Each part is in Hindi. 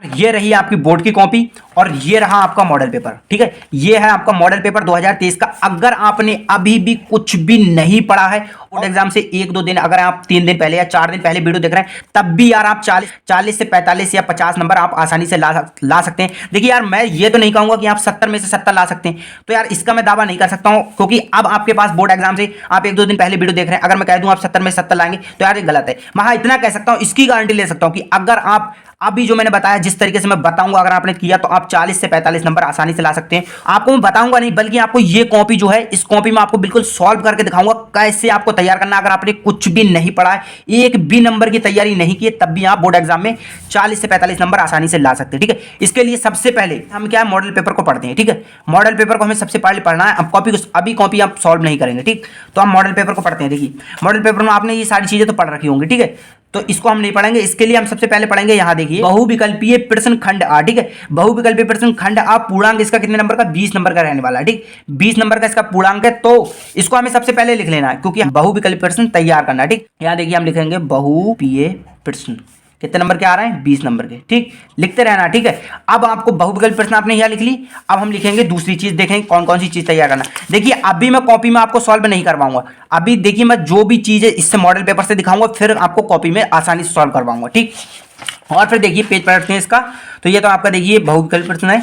ये रही आपकी बोर्ड की कॉपी और ये रहा आपका मॉडल पेपर। ठीक है, ये है आपका मॉडल पेपर 2023 का। अगर आपने अभी भी कुछ भी नहीं पढ़ा है बोर्ड एग्जाम से 1-2 दिन, अगर आप 3 दिन पहले या 4 दिन पहले वीडियो देख रहे हैं, तब भी यार आप 40 से 45 या 50 नंबर आप आसानी से ला सकते हैं। देखिए यार, मैं ये तो नहीं कहूंगा कि आप 70 में से 70 ला सकते हैं, तो यार इसका मैं दावा नहीं कर सकता हूं, क्योंकि अब आपके पास बोर्ड एग्जाम से आप 1-2 दिन पहले वीडियो देख रहे हैं, अगर मैं कह दूं आप 70 में से 70 लाएंगे तो यार ये गलत है। मैं हाँ इतना कह सकता हूं, इसकी गारंटी ले सकता हूं कि अगर आप अभी जो मैंने बताया जिस तरीके से मैं बताऊंगा, अगर आपने किया तो आप 40 से 45 नंबर आसानी से ला सकते हैं। आपको मैं बताऊंगा नहीं, बल्कि आपको ये कॉपी जो है, इस कॉपी में आपको बिल्कुल सॉल्व करके दिखाऊंगा कैसे आपको तैयार करना। अगर आपने कुछ भी नहीं पढ़ा है, एक भी नंबर की तैयारी नहीं की है, तब भी आप बोर्ड एग्जाम में 40 से 45 नंबर आसानी से ला सकते हैं। ठीक है, इसके लिए सबसे पहले हम क्या मॉडल पेपर को पढ़ते हैं। ठीक है, मॉडल पेपर को हमें सबसे पहले पढ़ना है। अब अभी कॉपी आप सॉल्व नहीं करेंगे, ठीक, तो हम मॉडल पेपर को पढ़ते हैं। देखिए, मॉडल पेपर में आपने ये सारी चीजें तो पढ़ रखी होंगी, ठीक है, तो इसको हम नहीं पढ़ेंगे। इसके लिए हम सबसे पहले पढ़ेंगे, यहां देखिए, बहुविकल्पीय प्रश्न खंड आ। ठीक है, बहुविकल्पीय प्रश्न खंड आ, पूर्णांक इसका कितने नंबर का, 20 नंबर का रहने वाला है। ठीक, 20 नंबर का इसका पूर्णांक है, तो इसको हमें सबसे पहले लिख लेना है, क्योंकि बहुविकल्पीय प्रश्न तैयार करना है। ठीक, यहां देखिए हम लिखेंगे बहुविकल्पीय प्रश्न, कितने नंबर के आ रहे हैं, 20 नंबर के। ठीक, लिखते रहना। ठीक है, अब आपको बहुविकल्पीय प्रश्न आपने यहां लिख ली। अब हम लिखेंगे दूसरी चीज, देखेंगे कौन कौन सी चीज तैयार करना। देखिए, अभी मैं कॉपी में आपको सॉल्व नहीं करवाऊंगा। अभी देखिए, मैं जो भी चीज है इससे मॉडल पेपर से दिखाऊंगा, फिर आपको कॉपी में आसानी से सॉल्व करवाऊंगा। ठीक, और फिर देखिए पेज पलटते हैं इसका, तो ये तो आपका देखिए बहुविकल्पीय प्रश्न है।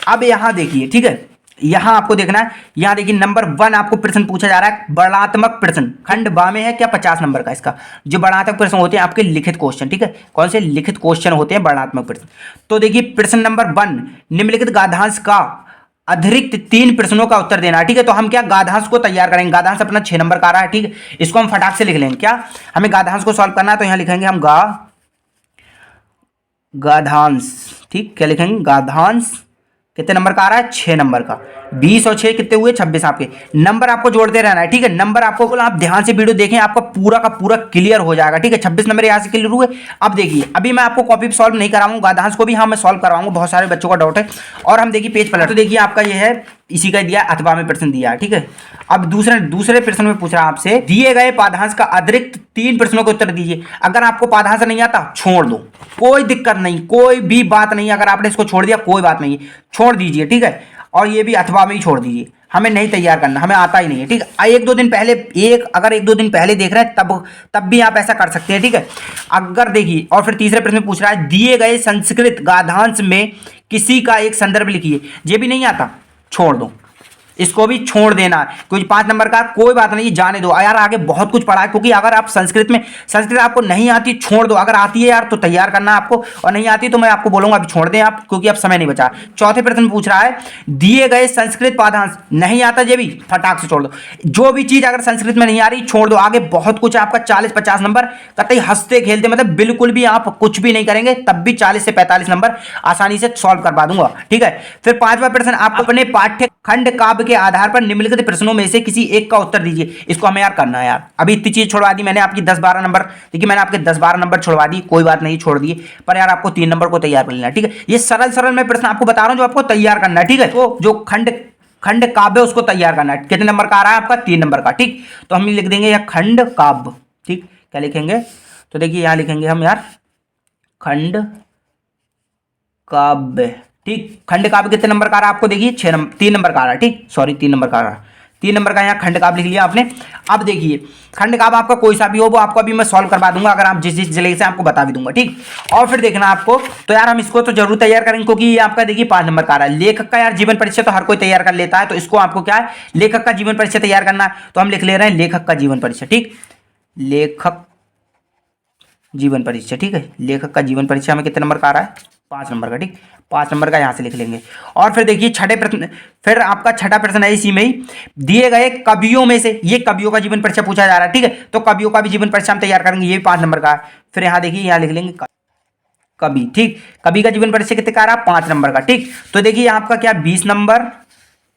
अब यहां देखिए, ठीक है, यहां आपको देखना है, यहां देखिए नंबर 1 आपको प्रश्न पूछा जा रहा है, वर्णनात्मक प्रश्न खंड बा में है क्या, 50 नंबर का इसका। जो वर्णनात्मक प्रश्न होते हैं आपके लिखित क्वेश्चन, ठीक है, कौन से लिखित क्वेश्चन होते हैं, वर्णनात्मक प्रश्न। तो देखिए प्रश्न नंबर 1, निम्नलिखित गाद्यांश का अतिरिक्त 3 प्रश्नों का उत्तर देना है। ठीक है, तो हम क्या गाद्यांश को तैयार करेंगे। गाद्यांश अपना 6 नंबर का आ रहा है। ठीक है, इसको हम फटाक से लिख लेंगे। क्या हमें गाद्यांश को सॉल्व करना है, तो यहां लिखेंगे हम गाद्यांश। ठीक, क्या लिखेंगे, गाद्यांश कितने नंबर का आ रहा है, 6 नंबर का। 20 और 6 कितने हुए, 26 आपके। नंबर आपको जोड़ते रहना है। ठीक है, नंबर आपको, आप ध्यान से वीडियो देखें, आपका पूरा का पूरा क्लियर हो जाएगा। ठीक है, 26 नंबर यहां से क्लियर हुए। अब देखिए, अभी मैं आपको कॉपी सॉल्व नहीं कराऊंगा, गाद्यांश को भी हाँ मैं सॉल्व करवाऊंगा, बहुत सारे बच्चों का डाउट है। और हम देखिए पेज पलट, तो देखिए आपका ये है, इसी का दिया, अथवा में प्रश्न दिया है। ठीक है, अब दूसरे प्रश्न में पूछ रहा है आपसे, दिए गए पादांश का अतिरिक्त 3 प्रश्नों के उत्तर दीजिए। अगर आपको पादांश नहीं आता, छोड़ दो, कोई दिक्कत नहीं, कोई भी बात नहीं। अगर आपने इसको छोड़ दिया, कोई बात नहीं, छोड़ दीजिए। ठीक है, और ये भी अथवा में ही छोड़ दीजिए, हमें नहीं तैयार करना, हमें आता ही नहीं है। ठीक है, 1-2 दिन पहले, अगर 1-2 दिन पहले देख रहे हैं, तब भी आप ऐसा कर सकते हैं। ठीक है, अगर देखिए, और फिर तीसरे प्रश्न में पूछ रहा है, दिए गए संस्कृत गाद्यांश में किसी का एक संदर्भ लिखिए। ये भी नहीं आता, छोड़ दो, इसको भी छोड़ देना। कुछ 5 नंबर का कोई बात नहीं, जाने दो यार, आगे बहुत कुछ पढ़ा है। क्योंकि अगर आप संस्कृत आपको नहीं आती, छोड़ दो। अगर आती है यार तो तैयार करना आपको, और नहीं आती तो मैं आपको बोलूंगा अभी छोड़ दें आप, क्योंकि अब समय नहीं बचा। चौथे प्रश्न में पूछ रहा है, दिए गए संस्कृत पादांश, नहीं आता ये भी फटाक से छोड़ दो। जो भी चीज अगर संस्कृत में नहीं आ रही, छोड़ दो। आगे बहुत कुछ है आपका, 40-50 नंबर कतई हंसते खेलते, मतलब बिल्कुल भी आप कुछ भी नहीं करेंगे, तब भी 40 से 45 नंबर आसानी से सॉल्व करवा दूंगा। ठीक है, फिर 5वां प्रश्न, आप अपने पाठ्य खंड काव्य के आधार पर निम्नलिखित प्रश्नों में से किसी एक का उत्तर दीजिए। इसको हमें यार करना है यार। अभी इतनी चीज छोड़वा दी मैंने, आपकी 10-12 नंबर, देखिए मैंने आपके 10-12 नंबर छोड़वा दी, कोई बात नहीं, छोड़ दिए, पर यार आपको 3 नंबर को तैयार कर लेना। ठीक है, ये सरल मैं प्रश्न आपको बता रहा हूं जो आपको तैयार करना है। ठीक है, तो जो खंड काव्य उसको तैयार करना है। कितने नंबर का आ रहा है आपका, 3 नंबर का। ठीक, तो हम लिख देंगे यह खंड काव्य। ठीक, क्या लिखेंगे, तो देखिए यहां लिखेंगे हम यार खंड काव्य। ठीक, खंड काव्य कितने नंबर का आ रहा है आपको, देखिए 3 नंबर का आ रहा है। ठीक, सॉरी 3 नंबर का आ रहा है, 3 नंबर का यहाँ खंड काव्य लिख लिया आपने। अब देखिए खंड काव्य आपका कोई सा भी हो, वो आपको अभी मैं सॉल्व करवा दूंगा, अगर आप जिस जिले से आपको बता भी दूंगा। ठीक, और फिर देखना आपको, तो यार हम इसको तो जरूर तैयार करेंगे, क्योंकि ये आपका देखिए 5 नंबर का आ रहा है। लेखक का यार जीवन परिचय तो हर कोई तैयार कर लेता है, तो इसको आपको क्या है, लेखक का जीवन परिचय तैयार करना है। तो हम लिख ले रहे हैं लेखक का जीवन परिचय। ठीक, लेखक जीवन परिचय। ठीक है, लेखक का जीवन परिचय हमें कितने नंबर का आ रहा है, 5 नंबर का। ठीक, 5 नंबर का यहां से लिख लेंगे। और फिर देखिए छठे प्रश्न, फिर आपका छठा प्रश्न है इसी में ही, दिए गए कवियों में से, ये कवियों का जीवन परिचय पूछा जा रहा है। ठीक है, तो कवियों का भी जीवन परिचय हम तैयार करेंगे, ये भी 5 नंबर का है। फिर यहां देखिए, यहां लिख लेंगे कवि। ठीक, कवि का जीवन परिचय कितने का आ रहा है, 5 नंबर का। ठीक, तो देखिए यहाँ आपका क्या 20 नंबर,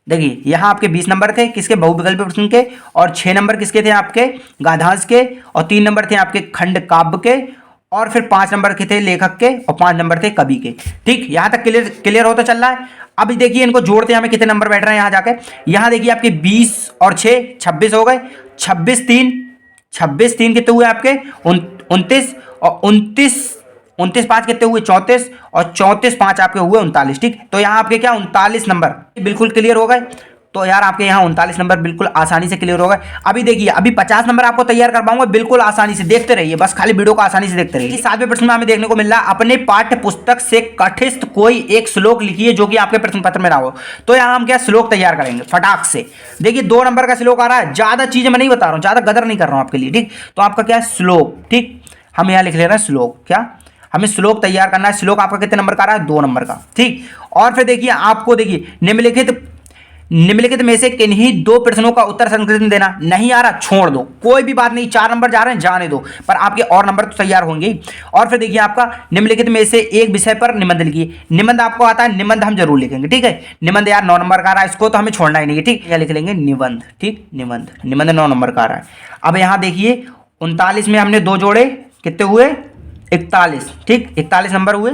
देखिए यहां आपके 20 नंबर थे किसके, बहुविकल्पीय प्रश्न के, और 6 नंबर किसके थे आपके, गाद्यांश के, और 3 नंबर थे आपके खंड काव्य के, और फिर 5 नंबर के थे लेखक के, और 5 नंबर थे कवि के। ठीक, यहां तक क्लियर होता चल रहा है। अब देखिए इनको जोड़ते हैं, हमें कितने नंबर बैठ रहे हैं यहां जाके। यहां देखिए आपके 20 और 6 26 हो गए, 26 3 कितने हुए आपके, 29, और 29 29 5 कितने हुए 34, और 34 5 आपके हुए 39। ठीक, तो यहाँ आपके क्या 39 नंबर बिल्कुल क्लियर हो गए। तो यार आपके यहाँ 39 नंबर बिल्कुल आसानी से क्लियर हो गए। अभी देखिए अभी 50 नंबर आपको तैयार कर पाऊंगा बिल्कुल आसानी से, देखते रहिए बस, खाली वीडियो को आसानी से देखते रहिए। 7वें प्रश्न में हमें देखने को मिल रहा है अपने पाठ्य पुस्तक से कठित कोई एक श्लोक लिखिए जो कि आपके प्रश्न पत्र में ना हो। तो यहाँ हम क्या श्लोक तैयार करेंगे फटाक से। देखिए 2 नंबर का श्लोक आ रहा है, ज्यादा चीजें मैं नहीं बता रहा हूँ, ज्यादा गदर नहीं कर रहा हूँ आपके लिए। ठीक, तो आपका क्या श्लोक, ठीक हम यहाँ लिख ले रहे हैं श्लोक, क्या हमें श्लोक तैयार करना है। श्लोक आपका कितने नंबर का आ रहा है 2 नंबर का। ठीक, और फिर देखिए आपको देखिए निम्नलिखित में से किन्हीं 2 प्रश्नों का उत्तर संस्कृत में देना। नहीं आ रहा छोड़ दो, कोई भी बात नहीं, 4 नंबर जा रहे हैं जाने दो, पर आपके और नंबर तो तैयार होंगे ही। और फिर देखिए आपका निम्नलिखित में से एक विषय पर निबंध लिखिए। निबंध आपको आता है, निबंध हम जरूर लिखेंगे। ठीक है, निबंध यार 9 नंबर का आ रहा है, इसको तो हमें छोड़ना ही नहीं है। ठीक, यह लिख लेंगे निबंध। ठीक, निबंध 9 नंबर का आ रहा है। अब यहाँ देखिए 39 में हमने 2 जोड़े, कितने हुए 41। ठीक, 41 नंबर हुए,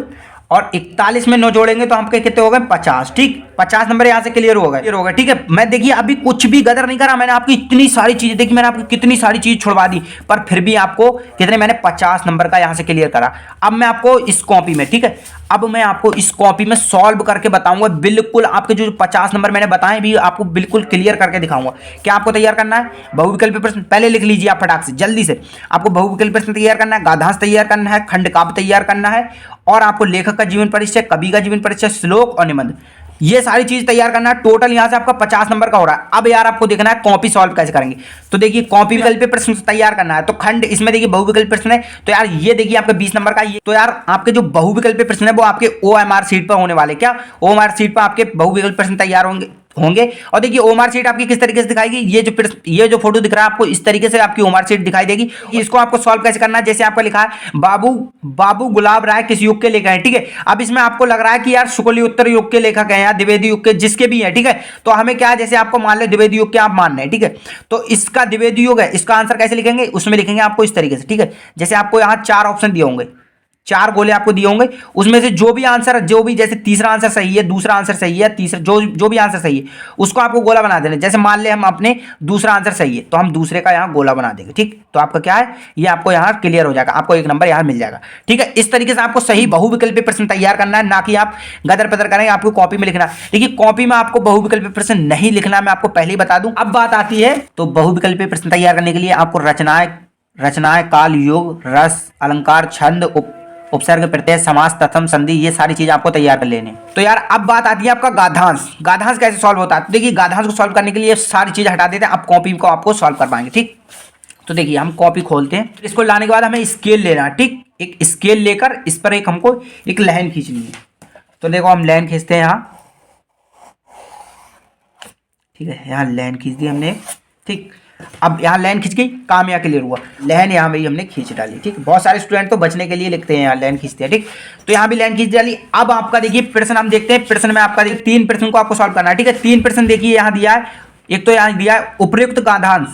और 41 में 9 जोड़ेंगे तो आपके कितने हो गए 50। ठीक, 50 नंबर यहाँ से क्लियर हो गए। ठीक है, मैं देखिए अभी कुछ भी गदर नहीं करा, मैंने आपकी इतनी सारी चीजें देखी, मैंने आपकी कितनी सारी चीज छुड़वा दी, पर फिर भी आपको कितने मैंने 50 नंबर का यहाँ से क्लियर करा। अब मैं आपको इस कॉपी में, ठीक है, अब मैं आपको इस कॉपी में सॉल्व करके बताऊंगा, बिल्कुल आपके जो 50 नंबर मैंने बताए भी आपको बिल्कुल क्लियर करके दिखाऊंगा। क्या आपको तैयार करना है बहुविकल्पी प्रश्न, पहले लिख लीजिए आप फटाक से जल्दी से। आपको बहुविकल्पी प्रश्न तैयार करना है, गाधांश तैयार करना है, खंड काव्य तैयार करना है, और आपको लेखक का जीवन परिचय, कवि का जीवन परिचय, श्लोक और निबंध, ये सारी चीज तैयार करना है। टोटल यहां से आपका 50 नंबर का हो रहा है। अब यार आपको देखना है कॉपी सॉल्व कैसे करेंगे। तो देखिए कॉपी विकल्प प्रश्न तैयार करना है, तो खंड इसमें देखिए बहुविकल्प प्रश्न है, तो यार ये देखिए आपका 20 नंबर का ये। तो यार आपके जो बहुविकल्प प्रश्न है वो आपके OMR सीट पर होने वाले, क्या OMR सीट पर आपके बहुविकल्प प्रश्न तैयार होंगे। और देखिए ओमार शीट आपकी किस तरीके से दिखाएगी, ये जो फोटो दिख रहा है आपको इस तरीके से आपकी ओमार शीट दिखाई देगी। इसको आपको सॉल्व कैसे करना है, जैसे आपको लिखा है बाबू गुलाब राय किस युग के लेखक हैं। ठीक है, अब इसमें आपको लग रहा है कि यार शुक्ल उत्तर युग के लेखक हैं या द्विवेदी युग के, जिसके भी हैं। ठीक है, तो हमें क्या है, जैसे आपको मान लो द्विवेदी युग के आप मान रहे हैं, ठीक है, तो इसका द्विवेदी युग है, इसका आंसर कैसे लिखेंगे, उसमें लिखेंगे आपको इस तरीके से। ठीक है, जैसे आपको यहाँ 4 ऑप्शन दिए होंगे, 4 गोले आपको दिए होंगे, उसमें से जो भी आंसर, जो भी जैसे तीसरा आंसर सही है, दूसरा आंसर सही है, तीसरा जो भी आंसर सही है उसको आपको गोला बना देना। जैसे मान ले हम अपने दूसरा आंसर सही है तो हम दूसरे का यहाँ गोला बना देंगे। ठीक, तो आपका क्या है, ये आपको यहाँ क्लियर हो जाएगा, आपको 1 नंबर यहाँ मिल जाएगा। ठीक है, इस तरीके से आपको सही बहुविकल्पी प्रश्न तैयार करना है, ना कि आप गदर पदर करेंगे, आपको कॉपी में लिखना। देखिए कॉपी में आपको बहुविकल्पी प्रश्न नहीं लिखना, मैं आपको पहले ही बता दूं। अब बात आती है तो बहुविकल्पी प्रश्न तैयार करने के लिए आपको रचनाएं काल योग रस अलंकार छंद उपसर्ग प्रत्यय समास तथम संधि, ये सारी चीज आपको तैयार कर लेने। तो यार अब बात आती है आपका गाधांश कैसे सॉल्व होता है। तो देखिए गाधांश को सॉल्व करने के लिए सारी चीज हटा देते हैं, अब कॉपी को आपको सॉल्व कर पाएंगे। ठीक, तो देखिए हम कॉपी खोलते हैं, इसको लाने के बाद हमें स्केल लेना है। ठीक, एक स्केल लेकर इस पर हमको एक लाइन खींचनी है। तो देखो हम लाइन खींचते हैं यहाँ, ठीक है, यहाँ लाइन खींच दी हमने। ठीक, अब यहाँ लाइन खींच गई, काम यहाँ क्लियर हुआ, लाइन यहाँ भी हमने खींच डाली। ठीक, बहुत सारे स्टूडेंट तो बचने के लिए लिखते हैं यहाँ लाइन खींचते हैं। ठीक, तो यहाँ भी लाइन खींच डाली। अब आपका देखिए प्रश्न हम देखते हैं, प्रश्न में आपका देखिए 3 प्रश्न को आपको सॉल्व करना है। ठीक है, 3 प्रश्न देखिए यहाँ दिया है, एक तो यहाँ दिया है उपयुक्त गाधांश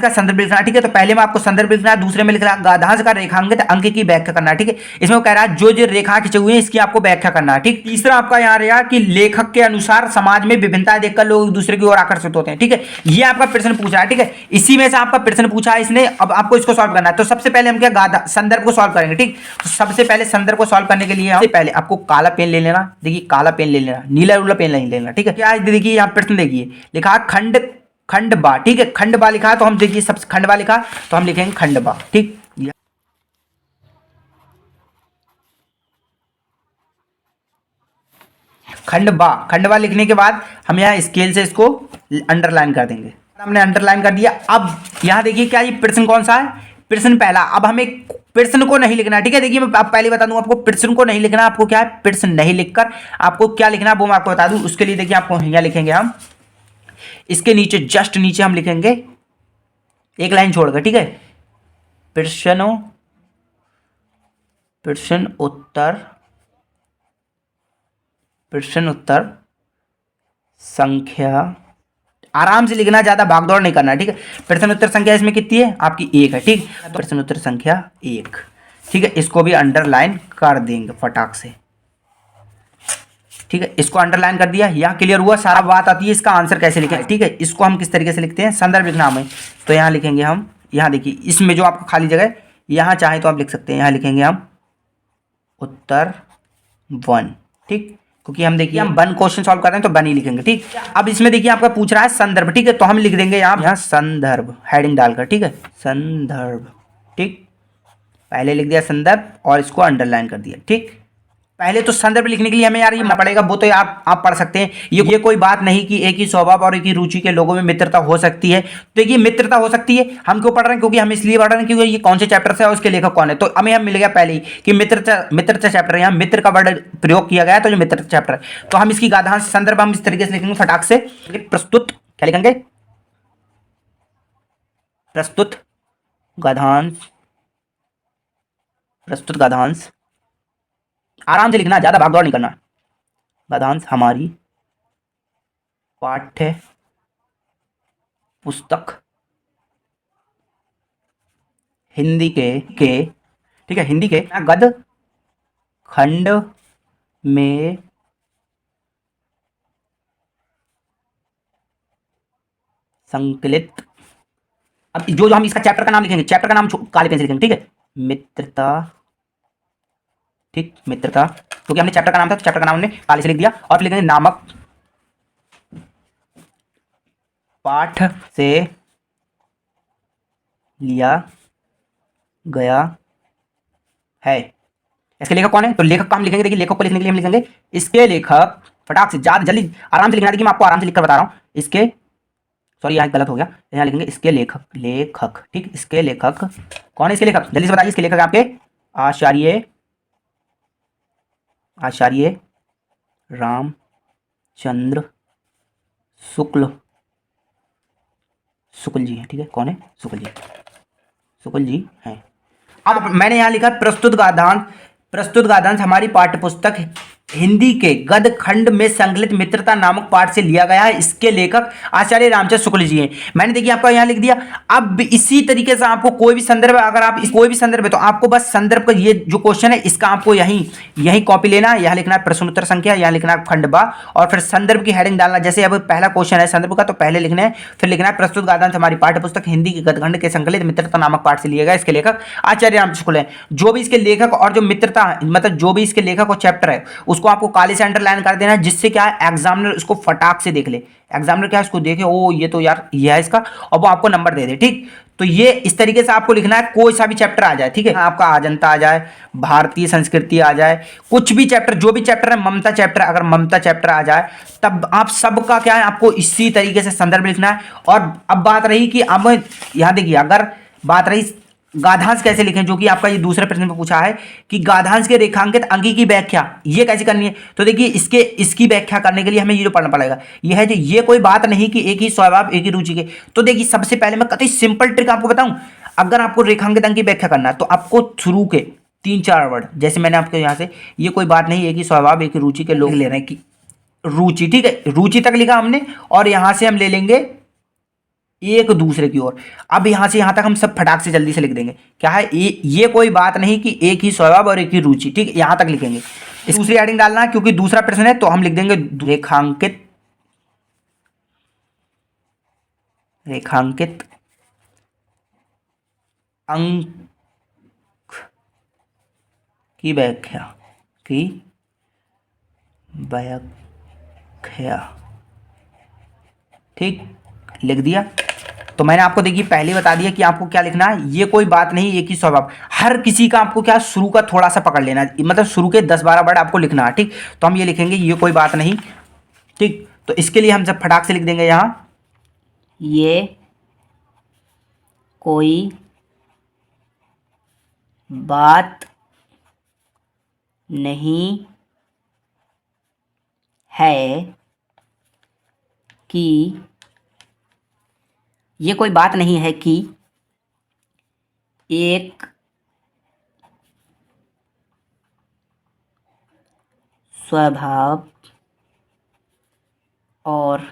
का संदर्भ लिखना। ठीक है, तो पहले में आपको संदर्भ लिखना है, दूसरे में लिखना है गाधांश का रेखांकित अंक की व्याख्या करना है। ठीक है, इसमें वो कह रहा है जो रेखा खींचे हुए हैं इसकी आपको व्याख्या करना है। ठीक, तीसरा आपका यहाँ रहा कि लेखक के अनुसार समाज में विभिन्नता देखकर लोग एक दूसरे की ओर आकर्षित होते हैं। ठीक है, ये आपका प्रश्न पूछा है। ठीक है, इसी में से आपका प्रश्न पूछा है इसने, अब आपको इसको सॉल्व करना है। तो सबसे पहले हम क्या संदर्भ को सॉल्व करेंगे। ठीक, तो सबसे पहले संदर्भ को सॉल्व करने के लिए पहले आपको काला पेन ले लेना। देखिए काला पेन ले लेना, नीला पेन नहीं लेना। ठीक है, क्या देखिए यहाँ प्रश्न देखिए लिखा है खंडबा। ठीक है, खंडबा लिखा है, तो हम देखिए सबसे खंडबा लिखा तो हम लिखेंगे खंडबा। ठीक, खंडबा लिखने के बाद हम यहाँ स्केल से इसको अंडरलाइन कर देंगे। हमने अंडरलाइन कर दिया। अब यहाँ देखिए क्या ये प्रश्न कौन सा है, प्रश्न पहला। अब हमें प्रश्न को नहीं लिखना है। ठीक है, देखिए मैं आप पहले बता दूं आपको, प्रश्न को नहीं लिखना, आपको क्या है प्रश्न नहीं लिखकर आपको क्या लिखना है वो मैं आपको बता दूं। उसके लिए देखिए आपको यहाँ लिखेंगे हम, इसके नीचे जस्ट नीचे हम लिखेंगे एक लाइन छोड़कर। ठीक है, प्रश्न उत्तर संख्या, आराम से लिखना, ज्यादा भागदौड़ नहीं करना। ठीक है, प्रश्न उत्तर संख्या इसमें कितनी है आपकी 1 है। ठीक, तो प्रश्न उत्तर संख्या 1। ठीक है, इसको भी अंडरलाइन कर देंगे फटाक से। ठीक है, इसको अंडरलाइन कर दिया, यहाँ क्लियर हुआ सारा। बात आती है इसका आंसर कैसे लिखें। ठीक है, इसको हम किस तरीके से लिखते हैं, संदर्भ लिखना हमें, तो यहाँ लिखेंगे हम, यहाँ देखिए इसमें जो आपको खाली जगह यहाँ चाहे तो आप लिख सकते हैं, यहाँ लिखेंगे हम उत्तर 1, ठीक, क्योंकि हम देखिए हम 1 क्वेश्चन सॉल्व कर रहे हैं तो 1 ही लिखेंगे, ठीक। अब इसमें देखिए आपका पूछ रहा है संदर्भ, ठीक है, तो हम लिख देंगे यहाँ संदर्भ हेडिंग डालकर, ठीक है, संदर्भ, ठीक। पहले लिख दिया संदर्भ और इसको अंडरलाइन कर दिया, ठीक। पहले तो संदर्भ लिखने के लिए हमें यार ये पड़ेगा, वो तो आप पढ़ सकते हैं। ये कोई बात नहीं कि एक ही स्वभाव और एक ही रुचि के लोगों में मित्रता हो सकती है। तो देखिए मित्रता हो सकती है, हम क्यों पढ़ रहे हैं, क्योंकि हम इसलिए पढ़ रहे हैं क्योंकि ये कौन से चैप्टर से है और उसके लेखक कौन है। तो हमें मिल गया पहले ही कि मित्रता चैप्टर, यहाँ मित्र का वर्ड प्रयोग किया गया, तो जो मित्रता चैप्टर है, तो हम इसकी गाधांश संदर्भ हम इस तरीके से लिखेंगे फटाक से, प्रस्तुत क्या लिखेंगे, प्रस्तुत गाधांश, प्रस्तुत गाधांश, आराम से लिखना, ज्यादा भागदौड़ नहीं करना। गाधांश हमारी पाठ्य पुस्तक हिंदी के ठीक है, हिंदी के गद्य खंड में संकलित। अब जो हम इसका चैप्टर का नाम लिखेंगे, चैप्टर का नाम काले पेन से लिखेंगे, ठीक है, मित्रता, ठीक, मित्रता, क्योंकि हमने चैप्टर का नाम था तो चैप्टर का नाम हमने काले से लिख दिया। और लिखेंगे नामक पाठ से लिया गया है। इसके लेखक कौन है, तो लेखक का हम लिखेंगे, देखिए लेखक को लिखने के लिए हम लिखेंगे इसके लेखक, फटाक से ज्यादा जल्दी आराम से लिखना, देखिए मैं आपको आराम से लिखकर बता रहा हूँ। इसके, सॉरी यहाँ गलत हो गया, यहाँ लिखेंगे इसके लेखक, लेखक, ठीक, इसके लेखक कौन है, इसके लेखक जल्दी से बताइए, इसके लेखक आपके आचार्य रामचंद्र शुक्ल जी हैं, ठीक है, कौन है, शुक्ल जी हैं। अब मैंने यहाँ लिखा प्रस्तुत गाधांश हमारी पाठ्यपुस्तक हिंदी के गद्य खंड में संकलित मित्रता नामक पाठ से लिया गया है। इसके लेखक आचार्य रामचंद्र शुक्ल जी हैं। मैंने देखिए आपका यहाँ लिख दिया। अब इसी तरीके से आपको कोई भी संदर्भ, अगर आप कोई भी संदर्भ है तो आपको बस संदर्भ का ये जो क्वेश्चन है इसका आपको यही कॉपी लेना है, यहाँ लिखना है प्रश्न उत्तर संख्या, यहाँ लिखना है खंड बा, और फिर संदर्भ की हेडिंग डालना। जैसे अब पहला क्वेश्चन है संदर्भ का, तो पहले लिखना है, फिर लिखना है प्रस्तुत गाधांश हमारी पाठ्यपुस्तक हिंदी के गद्य खंड के संकलित मित्रता नामक पाठ से लिया गया, इसके लेखक आचार्य रामचंद्र शुक्ल है। जो भी इसके लेखक और जो मित्रता मतलब जो भी इसके लेखक और चैप्टर है उसको आपको काले से अंडरलाइन कर देना, जिससे क्या है एग्जामिनर इसको फटाक से देख ले, एग्जामिनर क्या है इसको देखे, ओ ये तो यार ये है इसका, और वो आपको नंबर दे दे, ठीक। तो ये इस तरीके से आपको लिखना है, कोई सा भी चैप्टर आ जाए, ठीक है, आपका अजंता आ जाए, भारतीय संस्कृति आ जाए, कुछ भी चैप्टर, जो भी चैप्टर है, ममता चैप्टर, अगर ममता चैप्टर आ जाए तब आप सबका क्या है आपको इसी तरीके से संदर्भ लिखना है। और अब बात रही कि अब यहां देखिए, अगर बात रही गाधांश कैसे लिखें, जो कि आपका ये दूसरे प्रश्न में पूछा है कि गाधांश के रेखांकित अंकी की व्याख्या ये कैसे करनी है। तो देखिए इसकी व्याख्या करने के लिए हमें ये जो पढ़ना पड़ेगा, ये है जो ये कोई बात नहीं कि एक ही स्वभाव एक ही रुचि के। तो देखिए सबसे पहले मैं कतई सिंपल ट्रिक आपको बताऊं, अगर आपको रेखांकित अंक की व्याख्या करना है तो आपको शुरू के 3-4 वर्ड, जैसे मैंने आपको यहाँ से, ये कोई बात नहीं एक ही स्वभाव एक ही रुचि के लोग ले रहे हैं कि रुचि, ठीक है, रुचि तक लिखा हमने, और यहां से हम ले लेंगे एक दूसरे की ओर। अब यहां से यहां तक हम सब फटाक से जल्दी से लिख देंगे, क्या है ये कोई बात नहीं कि एक ही स्वभाव और एक ही रुचि, ठीक, यहां तक लिखेंगे। इस दूसरी हेडिंग डालना है क्योंकि दूसरा प्रश्न है, तो हम लिख देंगे रेखांकित अंक की व्याख्या ठीक, लिख दिया। तो मैंने आपको देखिए पहले बता दिया कि आपको क्या लिखना है, ये कोई बात नहीं एक ही स्वभाव, हर किसी का आपको क्या शुरू का थोड़ा सा पकड़ लेना है, मतलब शुरू के 10-12 वर्ड आपको लिखना है, ठीक। तो हम ये लिखेंगे ये कोई बात नहीं, ठीक। तो इसके लिए हम जब फटाक से लिख देंगे यहां, ये कोई बात नहीं है कि, ये कोई बात नहीं है कि एक स्वभाव और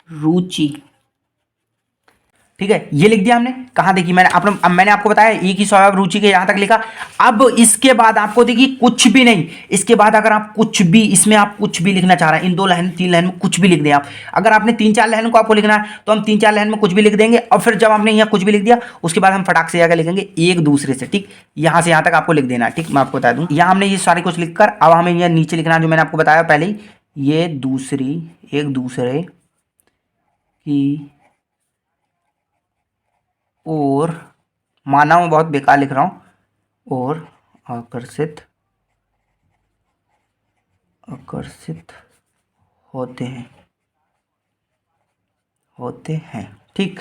रुचि, ठीक है, ये लिख दिया हमने। कहाँ देखिए मैंने अब मैंने आपको बताया एक ही स्वभाव रुचि के यहाँ तक लिखा। अब इसके बाद आपको देखिए कुछ भी नहीं, इसके बाद अगर आप कुछ भी इसमें आप कुछ भी लिखना चाह रहे हैं, इन 2 लाइन 3 लाइन में कुछ भी लिख दें आप। अगर आपने 3-4 लाइन को आपको लिखना है तो हम 3-4 लाइन में कुछ भी लिख देंगे, और फिर जब आपने यहाँ कुछ भी लिख दिया उसके बाद हम फटाक से जाकर लिखेंगे एक दूसरे से, ठीक, यहाँ से यहाँ तक आपको लिख देना है। ठीक, मैं आपको बता दूँ, यहाँ हमने ये सारे कुछ लिखकर अब हमें यहाँ नीचे लिखना है जो मैंने आपको बताया पहले ही, ये दूसरी एक दूसरे की और, माना मैं बहुत बेकार लिख रहा हूं, और आकर्षित होते हैं। ठीक,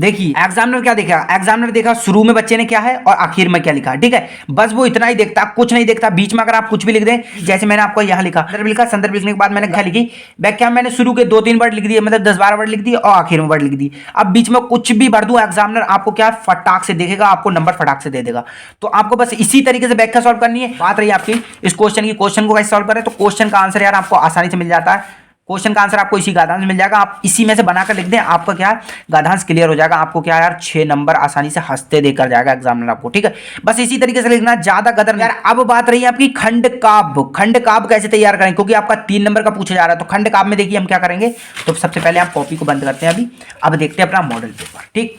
देखिए एग्जामिनर क्या देखा, एग्जामिनर देखा शुरू में बच्चे ने क्या है और आखिर में क्या लिखा, ठीक है, बस वो इतना ही देखता, कुछ नहीं देखता। बीच में अगर आप कुछ भी लिख दें, जैसे मैंने आपको यहाँ लिखा संदर्भ लिखा, संदर्भ लिखने के बाद मैंने क्या लिखी व्याख्या, मैंने शुरू के 2-3 वर्ड लिख दिए, मतलब 10-12 वर्ड लिख दिए और आखिर में वर्ड लिख दिए। अब बीच में कुछ भी भर दूं, एग्जामिनर आपको क्या फटाक से देखेगा, आपको नंबर फटाक से दे देगा। तो आपको बस इसी तरीके से व्याख्या सॉल्व करनी है। बात रही आपकी इस क्वेश्चन की, क्वेश्चन को कैसे सॉल्व करें, तो क्वेश्चन का आंसर यार आपको आसानी से मिल जाता है। क्वेश्चन का आंसर आपको इसी गाधांश मिल जाएगा, आप इसी में से बनाकर लिख दें, आपका क्या गाधांश क्लियर हो जाएगा। आपको क्या यार 6 नंबर आसानी से हंसते देकर जाएगा एग्जामिनर आपको, ठीक है। बस इसी तरीके से लिखना, ज्यादा गदर नहीं। यार अब बात रही है आपकी खंड काव्य, खंड काव्य कैसे तैयार करें, क्योंकि आपका 3 नंबर का पूछा जा रहा है। तो खंड काव्य में देखिए हम क्या करेंगे, तो सबसे पहले आप कॉपी को बंद करते हैं अभी, अब देखते हैं अपना मॉडल पेपर, ठीक,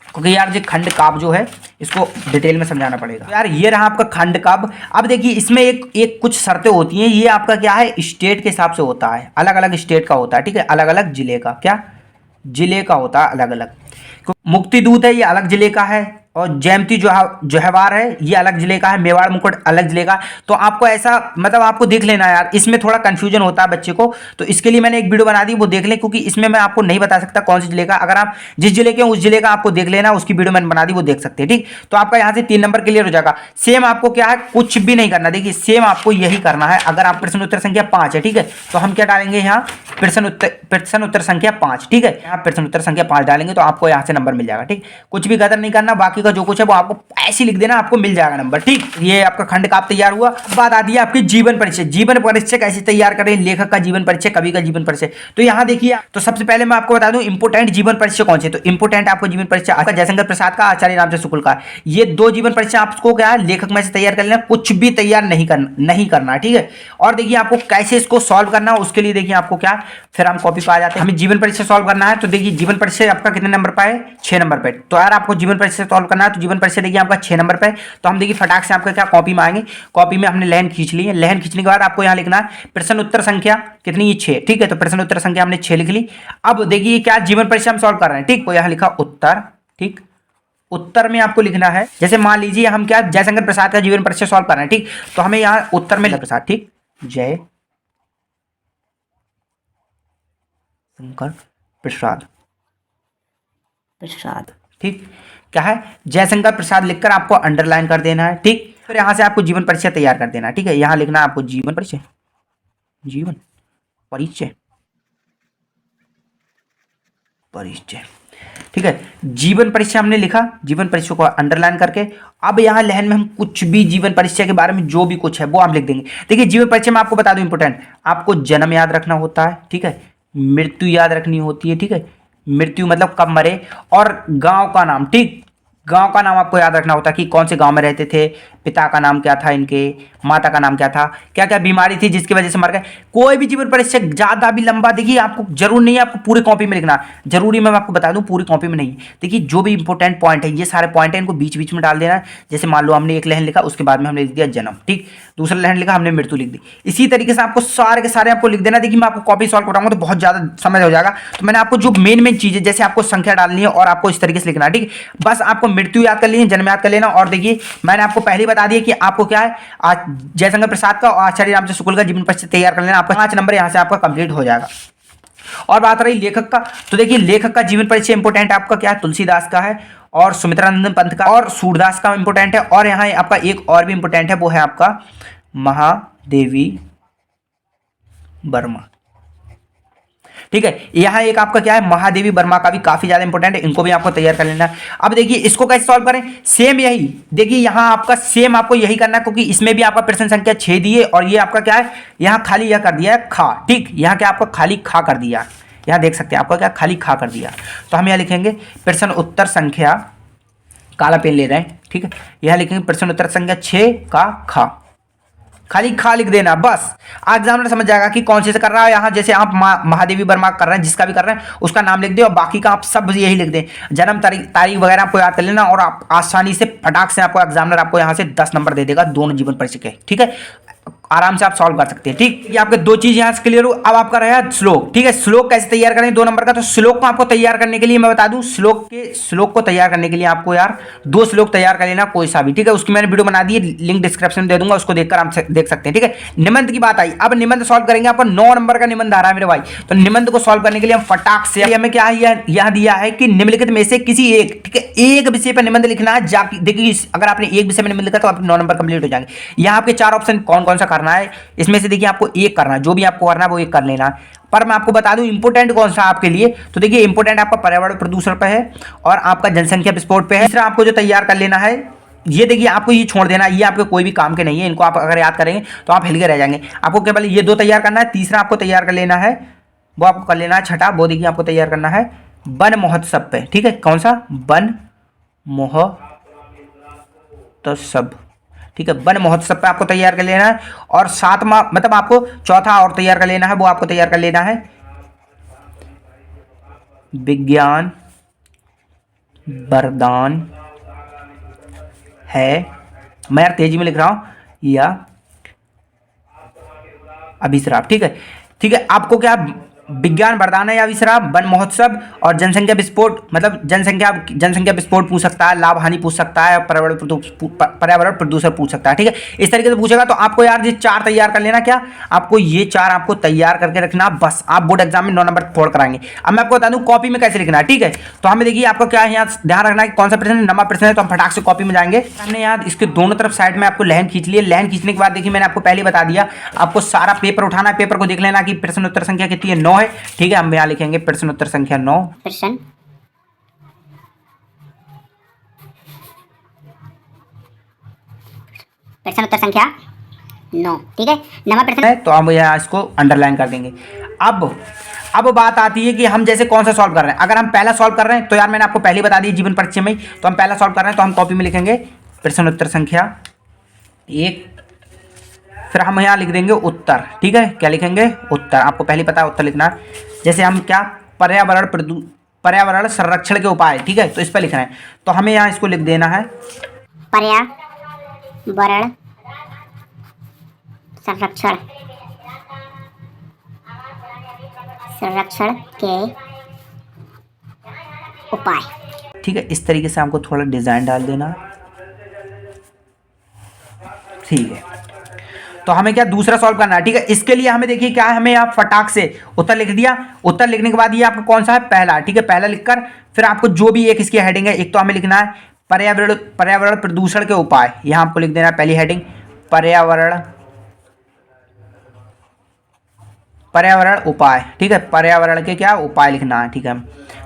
क्योंकि यार जो खंड काव्य जो है इसको डिटेल में समझाना पड़ेगा। तो यार ये रहा आपका खंड काव्य। अब देखिए इसमें एक कुछ शर्तें होती हैं, ये आपका क्या है स्टेट के हिसाब से होता है, अलग अलग स्टेट का होता है, ठीक है, अलग अलग जिले का, क्या जिले का होता है अलग अलग। मुक्ति दूत है ये अलग जिले का है, और जयंती जोहवार है ये अलग जिले का है, मेवाड़ मुकुट अलग जिले का है। तो आपको ऐसा मतलब आपको देख लेना यार, इसमें थोड़ा कंफ्यूजन होता है बच्चे को, तो इसके लिए मैंने एक वीडियो बना दी, वो देख लें, क्योंकि इसमें मैं आपको नहीं बता सकता कौन से जिले का। अगर आप जिस जिले के उस जिले का आपको देख लेना, उसकी वीडियो मैंने बना दी, वो देख सकते हैं, ठीक। तो आपका यहाँ से 3 नंबर क्लियर हो जाएगा। सेम आपको क्या है कुछ भी नहीं करना, देखिए सेम आपको यही करना है। अगर आप प्रश्न उत्तर संख्या 5 है, ठीक है, तो हम क्या डालेंगे यहाँ प्रश्न उत्तर संख्या 5, ठीक है, यहाँ प्रश्न उत्तर संख्या 5 डालेंगे तो आपको यहाँ से नंबर मिल जाएगा, ठीक। कुछ भी गदर नहीं करना, बाकी का जो कुछ है वो आपको ऐसे लिख देना, आपको मिल जाएगा नंबर, ठीक। ये आपका खंड काव्य तैयार हुआ। बात आती है आपकी जीवन परिचय। जीवन परिचय कैसे तैयार करें, लेखक का जीवन परिचय, कवि का जीवन परिचय। तो यहाँ देखिए, तो सबसे पहले मैं आपको बता दूं इंपोर्टेंट जीवन परिचय कौन से। तो इंपोर्टेंट आपको जीवन परिचय आपका जयशंकर प्रसाद का, आचार्य रामचंद्र शुक्ल का, ये 2 जीवन परिचय आपको क्या है लेखक में से तैयार कर लेना, कुछ भी तैयार नहीं करना, ठीक है। और देखिए आपको कैसे इसको सॉल्व करना है, उसके लिए देखिए आपको क्या, फिर हम कॉपी पर आ जाते हैं, हमें जीवन परिचय सॉल्व करना है। तो देखिए जीवन परिचय आपका कितने नंबर पर है, 6 नंबर पे। तो यार आपको जीवन परिचय सॉल्व करना है, तो जीवन परिचय देखिए आपका 6 नंबर पे। तो हम देखिए फटाक से आपका क्या कॉपी में आएंगे, कॉपी में हमने लाइन खींच ली है, लाइन खींचने के बाद आपको यहाँ लिखना है प्रश्न उत्तर संख्या कितनी, 6, ठीक है। तो प्रश्न उत्तर संख्या हमने 6 लिख ली। अब देखिए क्या जीवन परिचय हम सॉल्व कर रहे हैं, ठीक। तो यहाँ लिखा उत्तर, ठीक, उत्तर में आपको लिखना है, जैसे मान लीजिए हम क्या जयशंकर प्रसाद का जीवन परिचय सॉल्व कर रहे हैं, ठीक। तो हमें यहाँ उत्तर में प्रसाद, ठीक, जय शंकर प्रसाद, ठीक, क्या है जयशंकर प्रसाद लिखकर आपको अंडरलाइन कर देना है, ठीक। फिर यहां से आपको जीवन परिचय तैयार कर देना है, ठीक है। यहां लिखना है आपको जीवन परिचय, ठीक है। जीवन परिचय हमने लिखा, जीवन परिचय को अंडरलाइन करके अब यहाँ लाइन में हम कुछ भी जीवन परिचय के बारे में जो भी कुछ है वो हम लिख देंगे। देखिए जीवन परिचय में आपको बता दूं इंपोर्टेंट, आपको जन्म याद रखना होता है, ठीक है, मृत्यु याद रखनी होती है, ठीक है, मृत्यु मतलब कब मरे, और गांव का नाम, ठीक, गांव का नाम आपको याद रखना होता है कि कौन से गांव में रहते थे, पिता का नाम क्या था इनके, माता का नाम क्या था, क्या क्या बीमारी थी जिसकी वजह से मर गए। कोई भी जीवन परिचय ज्यादा भी लंबा देखिए आपको जरूर नहीं है आपको पूरी कॉपी में लिखना, जरूरी मैं आपको बता दूं पूरी कॉपी में नहीं। देखिए जो भी इंपॉर्टेंट पॉइंट है, ये सारे पॉइंट है, इनको बीच बीच में डाल देना है। जैसे मान लो हमने एक लाइन लिखा, उसके बाद में हमने लिख दिया जन्म, ठीक, दूसरा लाइन लिखा हमने मृत्यु लिख दी। इसी तरीके से आपको सारे के सारे आपको लिख देना। देखिए मैं आपको कॉपी सॉल्व कराऊंगा तो बहुत ज्यादा समय हो जाएगा, तो मैंने आपको जो मेन चीजें, जैसे आपको संख्या डालनी है और आपको इस तरीके से लिखना है, ठीक। बस आपको मृत्यु याद कर लीजिए, जन्म याद कर लेना। और देखिए मैंने आपको पहले बता दिया कि आपको क्या है आज जयशंकर प्रसाद का और आचार्य रामचंद्र शुक्ल का जीवन परिचय तैयार कर लेना, आपका 5 नंबर यहां से आपका कंप्लीट हो जाएगा। और बात रही लेखक का, तो देखिए लेखक का जीवन परिचय इंपोर्टेंट आपका क्या है, तुलसीदास का है, और सुमित्रानंद पंत का, और सूरदास का इंपोर्टेंट है। और यहाँ आपका एक और भी इंपोर्टेंट है, वो है आपका महादेवी वर्मा, ठीक है। यहाँ एक आपका क्या है महादेवी वर्मा का भी काफी ज्यादा इंपॉर्टेंट है, इनको भी आपको तैयार कर लेना है। अब देखिए इसको कैसे सॉल्व करें, सेम यही, देखिए यहाँ आपका सेम आपको यही करना है, क्योंकि इसमें भी आपका प्रश्न संख्या 6 दी है, और ये आपका क्या है यहाँ खाली यह कर दिया है खा, ठीक, यहाँ क्या आपका खाली खा कर दिया है, यहाँ देख सकते हैं आपका क्या खाली खा कर दिया। तो हम यहाँ लिखेंगे प्रश्न उत्तर संख्या, काला पेन ले रहे हैं, ठीक है, यहाँ लिखेंगे प्रश्न उत्तर संख्या 6 का खा, खाली खा लिख देना बस। एग्जामिनर समझ जाएगा कि कौन से से कर रहा है। यहाँ जैसे आप महादेवी वर्मा कर रहे हैं, जिसका भी कर रहे हैं उसका नाम लिख दे और बाकी का आप सब यही लिख दें, जन्म तारीख वगैरह आपको याद कर लेना और आप आसानी से फटाक से आपको एग्जामिनर आपको यहाँ से 10 नंबर दे देगा दोनों जीवन परीक्षा के, ठीक है, आराम से आप सॉल्व कर सकते हैं। ठीक, ये आपके दो चीज यहाँ से क्लियर हो। अब आपका रहा श्लोक, ठीक है, श्लोक कैसे तैयार करें 2 नंबर का। तो श्लोक को आपको तैयार करने के लिए मैं बता दूं, श्लोक को तैयार करने के लिए आपको यार 2 श्लोक तैयार कर लेना, कोई सा भी, ठीक है, उसकी मैंने वीडियो बना दी है, लिंक डिस्क्रिप्शन में दे दूंगा, उसको देखकर आप देख सकते हैं, ठीक है। निबंध की बात आई, अब निबंध सॉल्व करेंगे। आपको 9 नंबर का निबंध आ रहा है मेरे भाई, तो निबंध को सॉल्व करने के लिए हम फटाक से हमें क्या यहाँ दिया है कि निम्नलिखित में से किसी एक, ठीक है, एक विषय पर निबंध लिखना है। जाके देखिए अगर आपने एक विषय में निबंध लिखा तो आपके 9 नंबर कंप्लीट हो जाएंगे। यहाँ आपके 4 ऑप्शन कौन कौन सा करना है, इसमें से देखिए आपको एक करना है, जो भी आपको करना है वो एक कर लेना। पर मैं आपको बता दूं इंपोर्टेंट कौन सा आपके लिए, तो देखिए इंपोर्टेंट आपका पर्यावरण प्रदूषण पे है और आपका जनसंख्या विस्फोट पे है। तीसरा आपको जो तैयार कर लेना है, ये देखिए आपको ये छोड़ देना, ये आपके कोई भी काम के नहीं है, इनको आप अगर याद करेंगे तो आप हिल के रह जाएंगे। आपको केवल ये 2 तैयार करना है। तीसरा आपको तैयार कर लेना है, वो आपको कर लेना है छठा, वो देखिए आपको तैयार करना है वन महोत्सव पे, ठीक है, कौन सा, वन महोत्सव, ठीक है, वन महोत्सव पे आपको तैयार कर लेना है। और 7वां मतलब आपको चौथा और तैयार कर लेना है, वो आपको तैयार कर लेना है विज्ञान वरदान है, मैं यार तेजी में लिख रहा हूं, या अभिश्राप, ठीक है, ठीक है, आपको क्या विज्ञान वरदान है या अभिश्राप, वन महोत्सव और जनसंख्या विस्फोट, मतलब जनसंख्या विस्फोट पूछ सकता है, लाभ हानि पूछ सकता है, पर्यावरण प्रदूषण पूछ सकता है, ठीक है, इस तरीके से पूछेगा। तो आपको यार ये 4 तैयार कर लेना, क्या आपको ये 4 आपको तैयार करके रखना, बस आप बोर्ड एग्जाम में 9 नंबर फोड़ कराएंगे। अब मैं आपको बता दूं कॉपी में कैसे लिखना है, ठीक है, तो हमें देखिए आपको क्या यहाँ ध्यान रखना है कौन सा प्रश्न नंबर प्रश्न है, तो हम फटाक से कॉपी में जाएंगे। हमने यार इसके दोनों तरफ साइड में आपको लाइन खींच लिए, लाइन खींचने के बाद देखिए मैंने आपको पहले बता दिया, आपको सारा पेपर उठाना है, पेपर को देख लेना कि प्रश्न उत्तर संख्या कितनी है, 9 है, ठीक है। हम यहाँ लिखेंगे प्रश्न उत्तर संख्या 9, प्रश्न उत्तर संख्या 9, ठीक है, 9वां प्रश्न है, तो हम यहाँ इसको अंडरलाइन कर देंगे। अब बात आती है कि हम जैसे कौन सा सॉल्व कर रहे हैं। अगर हम पहला सॉल्व कर रहे हैं तो यार मैंने आपको पहले बता दी जीवन परीक्षा में, तो हम पहला सॉल्व कर रहे हैं तो हम कॉपी में लिखेंगे प्रश्न उत्तर संख्या 1, फिर हम यहाँ लिख देंगे उत्तर, ठीक है, क्या लिखेंगे उत्तर, आपको पहले पता है उत्तर लिखना है। जैसे हम क्या पर्यावरण संरक्षण के उपाय, ठीक है, तो इस पर लिखना है, तो हमें यहाँ इसको लिख देना है पर्यावरण संरक्षण के उपाय, ठीक है, इस तरीके से आपको थोड़ा डिजाइन डाल देना, ठीक है। तो हमें क्या दूसरा सॉल्व करना है, ठीक है, इसके लिए हमें देखिए क्या है, हमें आप फटाक से उत्तर लिख दिया, उत्तर लिखने के बाद ये आपको कौन सा है, पहला, ठीक है, पहला लिखकर फिर आपको जो भी एक इसकी हेडिंग है, एक तो हमें लिखना है पर्यावरण प्रदूषण के उपाय, यहां आपको लिख देना है पहली हेडिंग पर्यावरण उपाय, ठीक है, पर्यावरण के क्या उपाय लिखना है, ठीक है।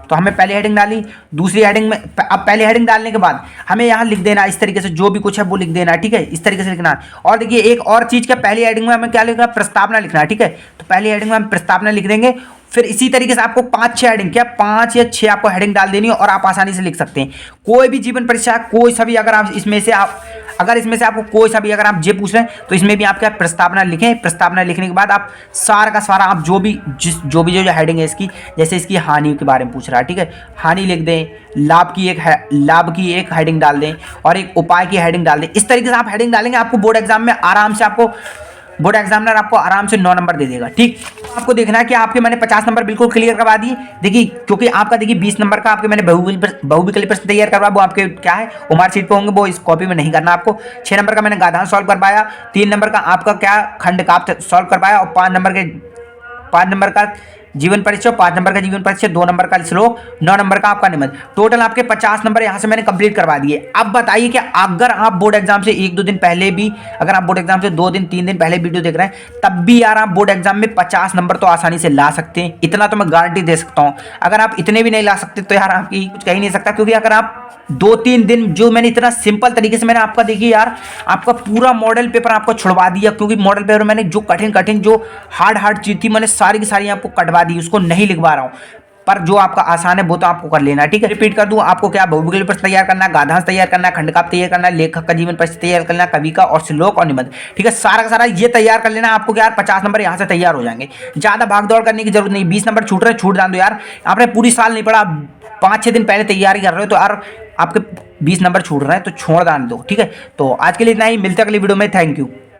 तो हमें पहली हेडिंग डाली, दूसरी हेडिंग में अब पहली हेडिंग डालने के बाद हमें यहाँ लिख देना इस तरीके से, जो भी कुछ है वो लिख देना है, ठीक है, इस तरीके से लिखना है। और देखिए एक और चीज क्या, पहली हेडिंग में हमें क्या लिखना है, प्रस्तावना लिखना है, ठीक है, तो पहली हेडिंग में हम प्रस्तावना लिख देंगे, फिर इसी तरीके से आपको 5-6 हेडिंग, क्या 5 या 6 आपको हेडिंग डाल देनी है और आप आसानी से लिख सकते हैं। कोई भी जीवन परीक्षा, कोई सा भी अगर आप इसमें से आपको कोई सा भी अगर आप जे पूछ रहे हैं तो इसमें भी आप क्या प्रस्तावना लिखें, प्रस्तावना लिखने के बाद आप सारा का सारा आप जो भी हेडिंग है इसकी, जैसे इसकी हानि के बारे में पूछ रहा है, ठीक है, हानि लिख दें, लाभ की एक हेडिंग डाल दें और एक उपाय की हेडिंग डाल दें। इस तरीके से आप हेडिंग डालेंगे, आपको बोर्ड एग्जाम में आराम से बोर्ड एग्जामिनर आपको आराम से 9 नंबर दे देगा, ठीक। आपको देखना है कि आपके मैंने 50 नंबर बिल्कुल क्लियर करवा दिए, देखिए क्योंकि आपका देखिए 20 नंबर का आपके मैंने बहुविकल्पी प्रश्न तैयार करवा, वो आपके क्या है उमार सीट पे होंगे, वो इस कॉपी में नहीं करना आपको। 6 नंबर का मैंने गाधान सॉल्व करवाया, 3 नंबर का आपका क्या खंड काव्य सॉल्व करवाया और 5 नंबर का जीवन परीक्षा, 5 नंबर का जीवन परीक्षा, 2 नंबर का श्लोक, 9 नंबर का आपका निबंध, टोटल आपके 50 नंबर यहाँ से मैंने कंप्लीट करवा दिए। अब बताइए कि अगर आप बोर्ड एग्जाम से 1-2 दिन पहले भी, अगर आप बोर्ड एग्जाम से 2 दिन 3 दिन पहले वीडियो देख रहे हैं, तब भी यार आप बोर्ड एग्जाम में 50 नंबर तो आसानी से ला सकते हैं, इतना तो मैं गारंटी दे सकता हूँ। अगर आप इतने भी नहीं ला सकते तो यार आपकी कुछ कह ही नहीं सकता, क्योंकि अगर आप 2-3 दिन जो मैंने इतना सिंपल तरीके से मैंने आपका देखिए यार आपका पूरा मॉडल पेपर आपको छुड़वा दिया, क्योंकि मॉडल पेपर मैंने जो कठिन जो हार्ड चीज थी मैंने सारी की सारी आपको कटवा लिखवा दी, उसको नहीं लिखवा रहा हूँ, पर जो आपका आसान है वो तो आपको कर लेना है, ठीक है। रिपीट कर दूं, आपको क्या बहुविकल्प प्रश्न तैयार करना है, गाधांश तैयार करना है, खंडकाव्य तैयार करना है, लेखक का जीवन परिचय तैयार करना है, कवि का और श्लोक और निबंध, ठीक है। सारा का सारा ये तैयार कर लेना, आपको क्या यार 50 नंबर यहाँ से तैयार हो जाएंगे। ज्यादा भाग दौड़ करने की जरूरत नहीं, 20 नंबर छूट रहे, छूट जान दो यार, आपने पूरी साल नहीं पढ़ा, 5-6 दिन पहले तैयारी कर रहे हो तो यार आपके 20 नंबर छूट रहे हैं तो छोड़ दान दो, ठीक है। तो आज के लिए इतना ही, मिलते हैं अगली वीडियो में, थैंक यू।